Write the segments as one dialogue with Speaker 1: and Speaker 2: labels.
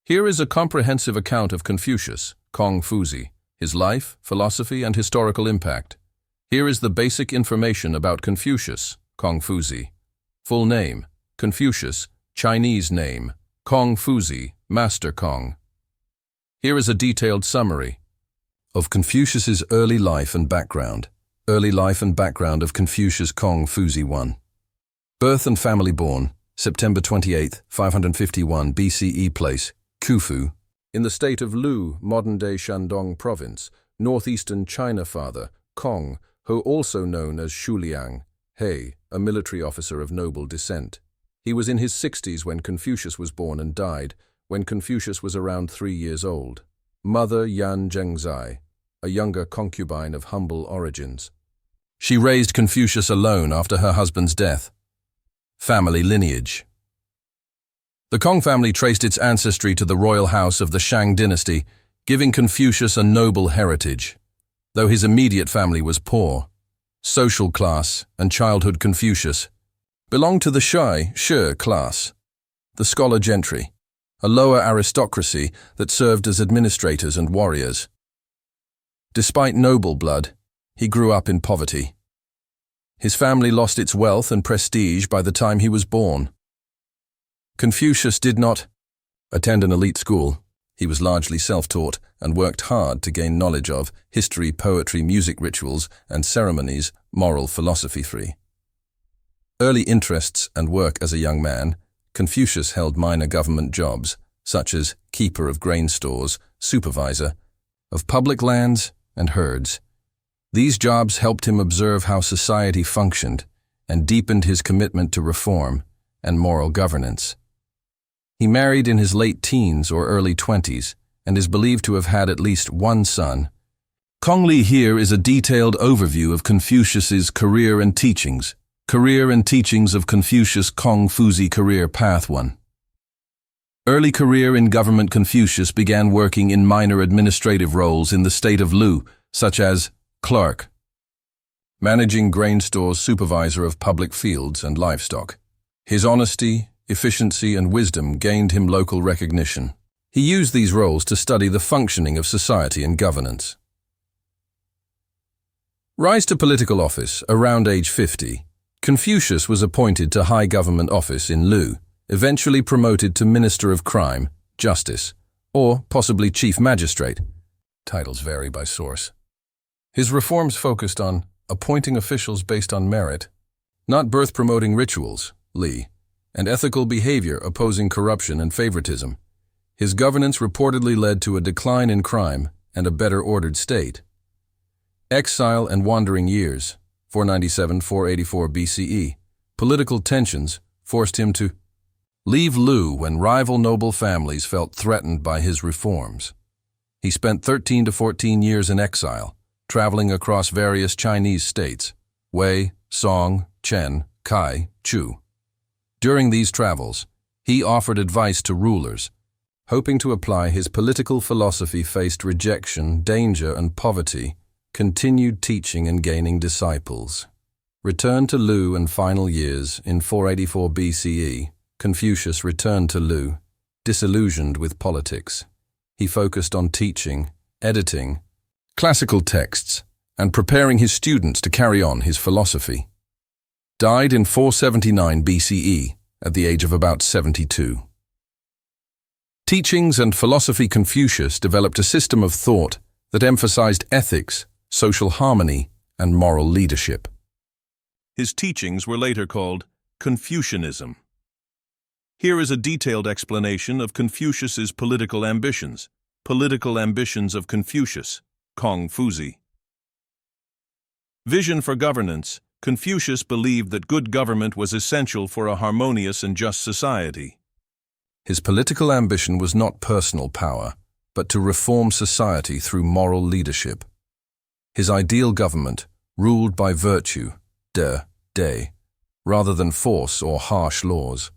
Speaker 1: Here is a comprehensive account of Confucius, Kong Fuzi, his life, philosophy, and historical impact. Here is the basic information about Confucius, Kong Fuzi. Full name, Confucius, Chinese name, Kong Fuzi, Master Kong. Here is a detailed summary of Confucius's early life and background. Early life and background of Confucius Kong Fuzi 1. Birth and family. Born September 28, 551 BCE. Place, Kufu, in the state of Lu, modern-day Shandong province, northeastern China. Father, Kong, who also known as Shuliang, He, a military officer of noble descent. He was in his 60s when Confucius was born and died when Confucius was around 3 years old. Mother Yan Zhengzai, a younger concubine of humble origins. She raised Confucius alone after her husband's death. Family lineage. The Kong family traced its ancestry to the royal house of the Shang dynasty, giving Confucius a noble heritage. Though his immediate family was poor, social class, and childhood, Confucius belonged to the Shi class, the scholar gentry, a lower aristocracy that served as administrators and warriors. Despite noble blood, he grew up in poverty. His family lost its wealth and prestige by the time he was born. Confucius did not attend an elite school. He was largely self-taught and worked hard to gain knowledge of history, poetry, music, rituals, and ceremonies, moral philosophy free. Early interests and work. As a young man, Confucius held minor government jobs, such as keeper of grain stores, supervisor of public lands and herds. These jobs helped him observe how society functioned and deepened his commitment to reform and moral governance. He married in his late teens or early 20s and is believed to have had at least one son. Kongli. Here is a detailed overview of Confucius's career and teachings. Career and teachings of Confucius Kong Fuzi. Career path. 1. Early career in government. Confucius began working in minor administrative roles in the state of Lu, such as clerk, managing grain stores, supervisor of public fields and livestock. His honesty, efficiency, and wisdom gained him local recognition. He used these roles to study the functioning of society and governance. Rise to political office. Around age 50, Confucius was appointed to high government office in Lu, eventually promoted to Minister of Crime, Justice, or possibly Chief Magistrate. Titles vary by source. His reforms focused on appointing officials based on merit, not birth-promoting rituals, Li, and ethical behavior opposing corruption and favoritism. His governance reportedly led to a decline in crime and a better ordered state. Exile and wandering years, 497–484 BCE. Political tensions forced him to leave Lu when rival noble families felt threatened by his reforms. He spent 13 to 14 years in exile, traveling across various Chinese states, Wei, Song, Chen, Kai, Chu. During these travels, he offered advice to rulers, hoping to apply his political philosophy. Faced rejection, danger, and poverty, continued teaching and gaining disciples. Returned to Lu and final years. In 484 BCE, Confucius returned to Lu, disillusioned with politics. He focused on teaching, editing classical texts, and preparing his students to carry on his philosophy. Died in 479 BCE at the age of about 72. Teachings and philosophy. Confucius developed a system of thought that emphasized ethics, social harmony, and moral leadership. His teachings were later called Confucianism. Here is a detailed explanation of Confucius's political ambitions. Political ambitions of Confucius, Kong Fuzi. Vision for governance. Confucius believed that good government was essential for a harmonious and just society. His political ambition was not personal power, but to reform society through moral leadership. His ideal government, ruled by virtue, de, rather than force or harsh laws.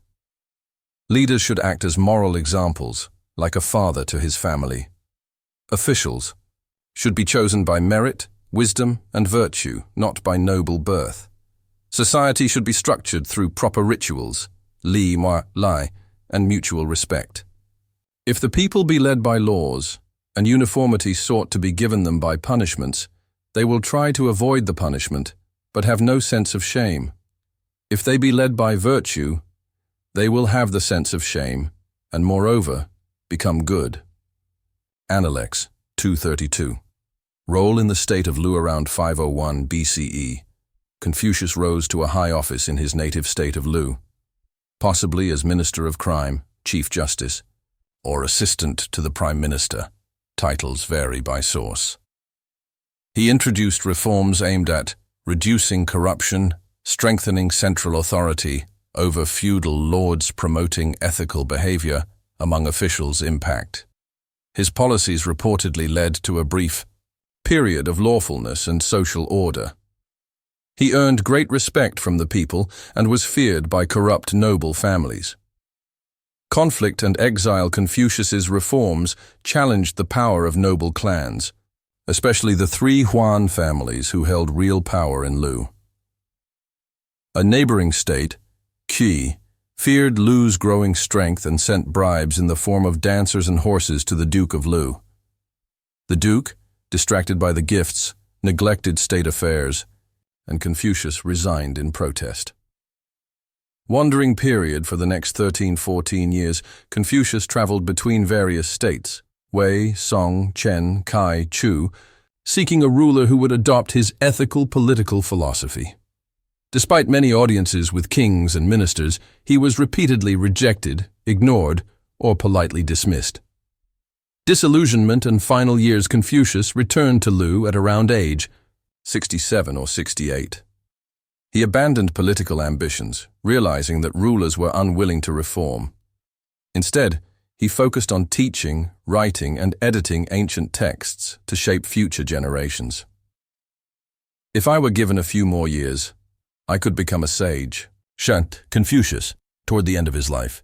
Speaker 1: Leaders should act as moral examples, like a father to his family. Officials should be chosen by merit, wisdom, and virtue, not by noble birth. Society should be structured through proper rituals, li, ma, lai, and mutual respect. If the people be led by laws, and uniformity sought to be given them by punishments, they will try to avoid the punishment, but have no sense of shame. If they be led by virtue, they will have the sense of shame, and moreover, become good. Analects 232. Role in the state of Lu around 501 BCE. Confucius rose to a high office in his native state of Lu, possibly as Minister of Crime, Chief Justice, or Assistant to the Prime Minister. Titles vary by source. He introduced reforms aimed at reducing corruption, strengthening central authority over feudal lords, promoting ethical behavior among officials. Impact. His policies reportedly led to a brief period of lawfulness and social order. He earned great respect from the people and was feared by corrupt noble families. Conflict and exile. Confucius's reforms challenged the power of noble clans, especially the three Huan families who held real power in Lu. A neighboring state, Qi, feared Lu's growing strength and sent bribes in the form of dancers and horses to the Duke of Lu. The Duke, distracted by the gifts, neglected state affairs, and Confucius resigned in protest. Wandering period. For the next 13-14 years, Confucius traveled between various states, Wei, Song, Chen, Kai, Chu, seeking a ruler who would adopt his ethical political philosophy. Despite many audiences with kings and ministers, he was repeatedly rejected, ignored, or politely dismissed. Disillusionment and final years. Confucius returned to Lu at around age 67 or 68. He abandoned political ambitions, realizing that rulers were unwilling to reform. Instead, he focused on teaching, writing, and editing ancient texts to shape future generations. If I were given a few more years, I could become a sage, shant Confucius, toward the end of his life.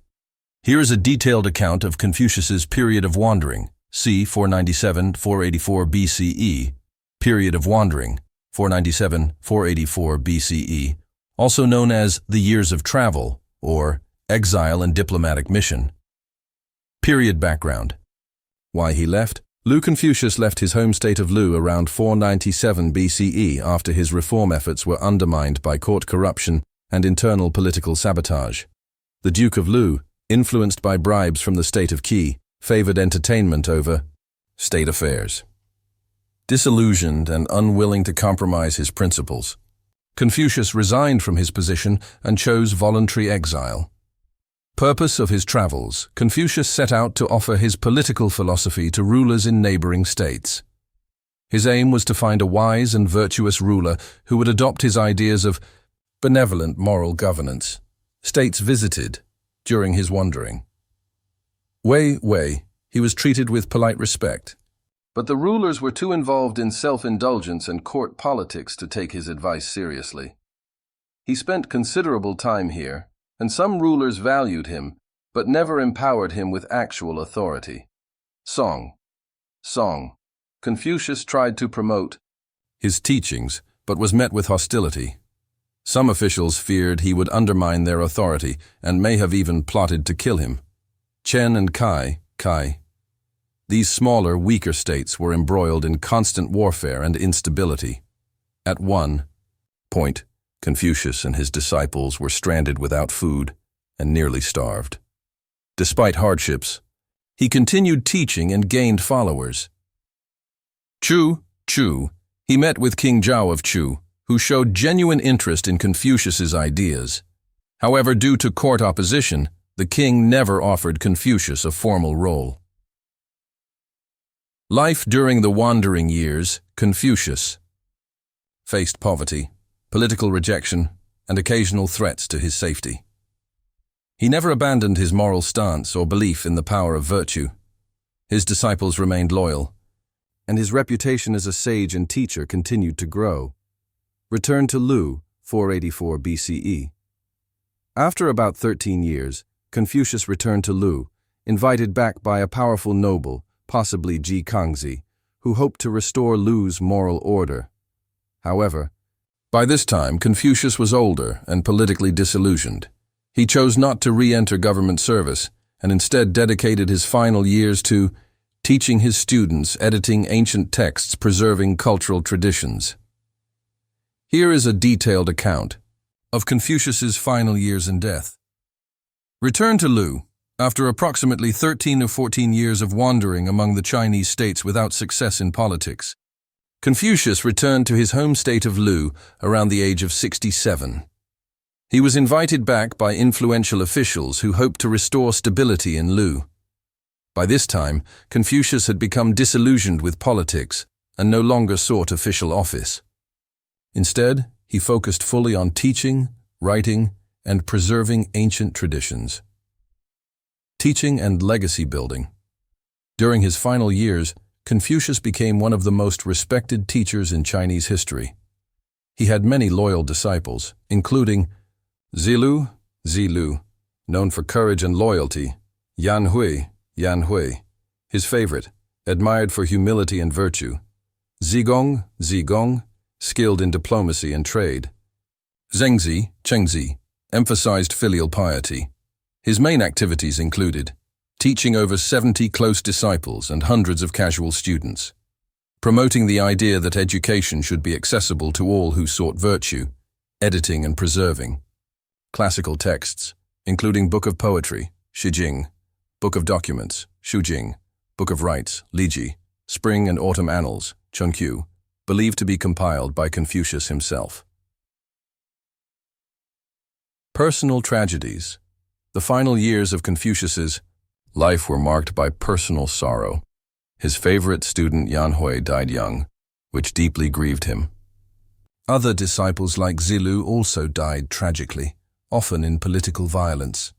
Speaker 1: Here is a detailed account of Confucius's period of wandering, c. 497-484 BCE, period of wandering, 497-484 BCE, also known as the years of travel, or exile and diplomatic mission. Period background. Why he left? Confucius left his home state of Lu around 497 BCE after his reform efforts were undermined by court corruption and internal political sabotage. The Duke of Lu, influenced by bribes from the state of Qi, favored entertainment over state affairs. Disillusioned and unwilling to compromise his principles, Confucius resigned from his position and chose voluntary exile. Purpose of his travels. Confucius set out to offer his political philosophy to rulers in neighboring states. His aim was to find a wise and virtuous ruler who would adopt his ideas of benevolent moral governance. States visited during his wandering. Wei, he was treated with polite respect. But the rulers were too involved in self-indulgence and court politics to take his advice seriously. He spent considerable time here, and some rulers valued him, but never empowered him with actual authority. Song. Confucius tried to promote his teachings, but was met with hostility. Some officials feared he would undermine their authority and may have even plotted to kill him. Chen and Kai. These smaller, weaker states were embroiled in constant warfare and instability. At one point, Confucius and his disciples were stranded without food and nearly starved. Despite hardships, he continued teaching and gained followers. Chu, he met with King Xiao of Chu, who showed genuine interest in Confucius's ideas. However, due to court opposition, the king never offered Confucius a formal role. Life during the wandering years. Confucius faced poverty, political rejection, and occasional threats to his safety. He never abandoned his moral stance or belief in the power of virtue. His disciples remained loyal, and his reputation as a sage and teacher continued to grow. Return to Lu, 484 BCE. After about 13 years, Confucius returned to Lu, invited back by a powerful noble, possibly Kongzi, who hoped to restore Lu's moral order. However, by this time Confucius was older and politically disillusioned. He chose not to re-enter government service and instead dedicated his final years to teaching his students, editing ancient texts, preserving cultural traditions. Here is a detailed account of Confucius's final years and death. Return to Lu. After approximately 13 or 14 years of wandering among the Chinese states without success in politics, Confucius returned to his home state of Lu around the age of 67. He was invited back by influential officials who hoped to restore stability in Lu. By this time, Confucius had become disillusioned with politics and no longer sought official office. Instead, he focused fully on teaching, writing, and preserving ancient traditions. Teaching and legacy building. During his final years, Confucius became one of the most respected teachers in Chinese history. He had many loyal disciples, including Zilu, known for courage and loyalty, Yan Hui, his favorite, admired for humility and virtue, Zigong, skilled in diplomacy and trade, Chengzi, emphasized filial piety. His main activities included teaching over 70 close disciples and hundreds of casual students, promoting the idea that education should be accessible to all who sought virtue, editing and preserving classical texts, including Book of Poetry, Shijing, Book of Documents, Shujing, Book of Rites, Liji, Spring and Autumn Annals, Chunqiu, believed to be compiled by Confucius himself. Personal tragedies. The final years of Confucius's life were marked by personal sorrow. His favorite student Yan Hui died young, which deeply grieved him. Other disciples like Zilu also died tragically, often in political violence.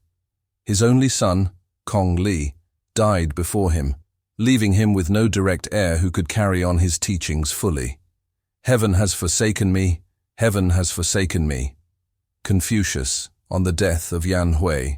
Speaker 1: His only son, Kong Li, died before him, leaving him with no direct heir who could carry on his teachings fully. Heaven has forsaken me, heaven has forsaken me. Confucius, on the death of Yan Hui,